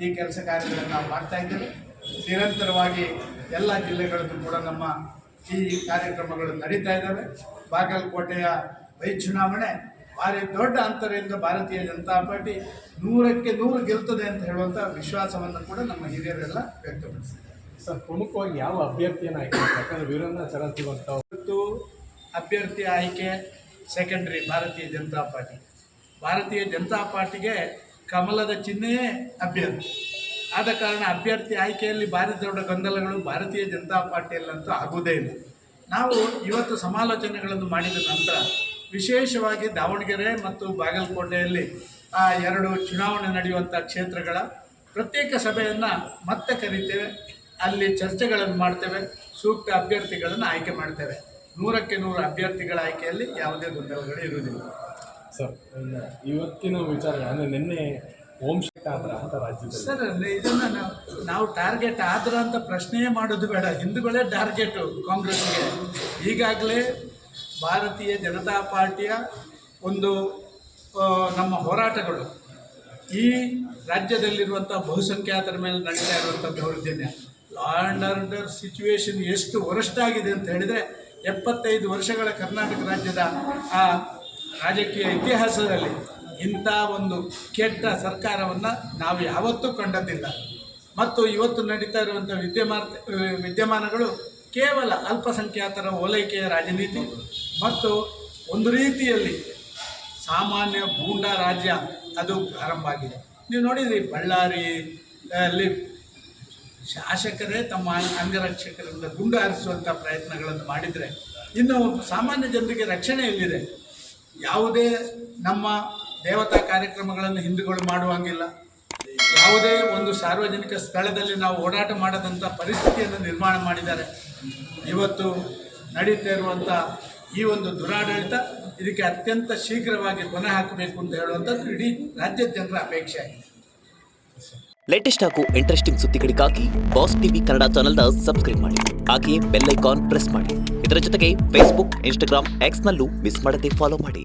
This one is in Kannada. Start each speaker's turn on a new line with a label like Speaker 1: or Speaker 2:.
Speaker 1: ಈ ಕೆಲಸ ಕಾರ್ಯಗಳನ್ನು ನಾವು ಮಾಡ್ತಾ ಇದ್ದೇವೆ. ನಿರಂತರವಾಗಿ ಎಲ್ಲ ಜಿಲ್ಲೆಗಳಲ್ಲೂ ಕೂಡ ನಮ್ಮ ಈ ಕಾರ್ಯಕ್ರಮಗಳು ನಡೀತಾ ಇದ್ದಾವೆ. ಬಾಗಲಕೋಟೆಯ ಚುನಾವಣೆ ಭಾರಿ ದೊಡ್ಡ ಅಂತರದಿಂದ ಭಾರತೀಯ ಜನತಾ ಪಾರ್ಟಿ 100ಕ್ಕೆ 100 ಗೆಲ್ತದೆ ಅಂತ ಹೇಳುವಂಥ ವಿಶ್ವಾಸವನ್ನು ಕೂಡ ನಮ್ಮ ಹಿರಿಯರೆಲ್ಲ ವ್ಯಕ್ತಪಡಿಸಿದ್ದಾರೆ.
Speaker 2: ಸರ್, ಪ್ರಮುಖವಾಗಿ ಯಾವ ಅಭ್ಯರ್ಥಿಯನ್ನು ಆಯ್ಕೆ ಮಾಡ್ತಾರೆ? ಯಾಕಂದರೆ ವೀರಣ್ಣ ಚರಂತಿವಂತ
Speaker 1: ಇವತ್ತು ಅಭ್ಯರ್ಥಿ ಆಯ್ಕೆ ಸೆಕೆಂಡ್ರಿ. ಭಾರತೀಯ ಜನತಾ ಪಾರ್ಟಿಗೆ ಕಮಲದ ಚಿಹ್ನೆಯೇ ಅಭ್ಯರ್ಥಿ. ಆದ ಕಾರಣ ಅಭ್ಯರ್ಥಿ ಆಯ್ಕೆಯಲ್ಲಿ ಭಾರಿ ದೊಡ್ಡ ಗೊಂದಲಗಳು ಭಾರತೀಯ ಜನತಾ ಪಾರ್ಟಿಯಲ್ಲಂತೂ ಆಗುವುದೇ ಇಲ್ಲ. ನಾವು ಇವತ್ತು ಸಮಾಲೋಚನೆಗಳನ್ನು ಮಾಡಿದ ನಂತರ ವಿಶೇಷವಾಗಿ ದಾವಣಗೆರೆ ಮತ್ತು ಬಾಗಲಕೋಟೆಯಲ್ಲಿ 2 ಚುನಾವಣೆ ನಡೆಯುವಂಥ ಕ್ಷೇತ್ರಗಳ ಪ್ರತ್ಯೇಕ ಸಭೆಯನ್ನು ಮತ್ತೆ ಕರೀತೇವೆ. ಅಲ್ಲಿ ಚರ್ಚೆಗಳನ್ನು ಮಾಡ್ತೇವೆ, ಸೂಕ್ತ ಅಭ್ಯರ್ಥಿಗಳನ್ನು ಆಯ್ಕೆ ಮಾಡ್ತೇವೆ. 100ಕ್ಕೆ 100 ಅಭ್ಯರ್ಥಿಗಳ ಆಯ್ಕೆಯಲ್ಲಿ ಯಾವುದೇ ಗೊಂದಲಗಳು ಇರುವುದಿಲ್ಲ.
Speaker 2: ಸರ್, ಇವತ್ತಿನ ವಿಚಾರ ಅಂದರೆ ನಿನ್ನೆ ಓಂ ಶಕ್ತಿ ಆದ್ರ ಅಂತ ರಾಜ್ಯದಲ್ಲಿ
Speaker 1: ಸರ್, ಇದನ್ನು ನಾವು ಟಾರ್ಗೆಟ್ ಆದ್ರ ಅಂತ ಪ್ರಶ್ನೆಯೇ ಮಾಡೋದು ಬೇಡ. ಹಿಂದೂಗಳೇ ಟಾರ್ಗೆಟು ಕಾಂಗ್ರೆಸ್ಗೆ. ಈಗಾಗಲೇ ಭಾರತೀಯ ಜನತಾ ಪಾರ್ಟಿಯ ಒಂದು ನಮ್ಮ ಹೋರಾಟಗಳು ಈ ರಾಜ್ಯದಲ್ಲಿರುವಂಥ ಬಹುಸಂಖ್ಯಾತರ ಮೇಲೆ ನಡೀತಾ ಇರುವಂಥ ದೌರ್ಜನ್ಯ, ಲಾ ಆ್ಯಂಡ್ ಆರ್ಡರ್ ಸಿಚುವೇಶನ್ ಎಷ್ಟು ವರಷ್ಟಾಗಿದೆ ಅಂತ ಹೇಳಿದರೆ 75 ವರ್ಷಗಳ ಕರ್ನಾಟಕ ರಾಜ್ಯದ ಆ ರಾಜಕೀಯ ಇತಿಹಾಸದಲ್ಲಿ ಇಂಥ ಒಂದು ಕೆಟ್ಟ ಸರ್ಕಾರವನ್ನು ನಾವು ಯಾವತ್ತೂ ಕಂಡದ್ದಿಲ್ಲ. ಮತ್ತು ಇವತ್ತು ನಡೀತಾ ಇರುವಂಥ ವಿದ್ಯಮಾನಗಳು ಕೇವಲ ಅಲ್ಪಸಂಖ್ಯಾತರ ಓಲೈಕೆಯ ರಾಜನೀತಿ ಮತ್ತು ಒಂದು ರೀತಿಯಲ್ಲಿ ಸಾಮಾನ್ಯ ಗೂಂಡಾ ರಾಜ್ಯ ಅದು ಪ್ರಾರಂಭ ಆಗಿದೆ. ನೀವು ನೋಡಿದ್ರಿ, ಬಳ್ಳಾರಿಯಲ್ಲಿ ಶಾಸಕರೇ ತಮ್ಮ ಅಂಗರಕ್ಷಕರಿಂದ ಗುಂಡು ಹಾರಿಸುವಂಥ ಪ್ರಯತ್ನಗಳನ್ನು ಮಾಡಿದರೆ ಇನ್ನು ಸಾಮಾನ್ಯ ಜನರಿಗೆ ರಕ್ಷಣೆ ಎಲ್ಲಿದೆ? ಯಾವುದೇ ನಮ್ಮ ದೇವತಾ ಕಾರ್ಯಕ್ರಮಗಳನ್ನು ಹಿಂದೂಗಳು ಮಾಡುವಂಗಿಲ್ಲ. ಯಾವುದೇ ಒಂದು ಸಾರ್ವಜನಿಕ ಸ್ಥಳದಲ್ಲಿ ನಾವು ಓಡಾಟ ಮಾಡದಂಥ ಪರಿಸ್ಥಿತಿಯನ್ನು ನಿರ್ಮಾಣ ಮಾಡಿದ್ದಾರೆ. ಇವತ್ತು ನಡೀತಾ ಇರುವಂಥ ಈ ಒಂದು ದುರಾಡಳಿತ ಇದಕ್ಕೆ ಅತ್ಯಂತ ಶೀಘ್ರವಾಗಿ ಕೊನೆ ಹಾಕಬೇಕು ಅಂತ ಹೇಳುವಂಥದ್ದು ಇಡೀ ರಾಜ್ಯದ ಜನರ ಅಪೇಕ್ಷೆ ಆಗಿದೆ.
Speaker 3: ಲೇಟೆಸ್ಟ್ ಹಾಗೂ ಇಂಟ್ರೆಸ್ಟಿಂಗ್ ಸುದ್ದಿಗಳಿಗಾಗಿ ಬಾಸ್ ಟಿವಿ ಕನ್ನಡ ಚಾನೆಲ್ನ ಸಬ್ಸ್ಕ್ರೈಬ್ ಮಾಡಿ. ಹಾಗೆಯೇ ಬೆಲ್ ಐಕಾನ್ ಪ್ರೆಸ್ ಮಾಡಿ. ಇದರ ಜೊತೆಗೆ ಫೇಸ್ಬುಕ್, ಇನ್ಸ್ಟಾಗ್ರಾಮ್, ಎಕ್ಸ್ನಲ್ಲೂ ಮಿಸ್ ಮಾಡದೆ ಫಾಲೋ ಮಾಡಿ.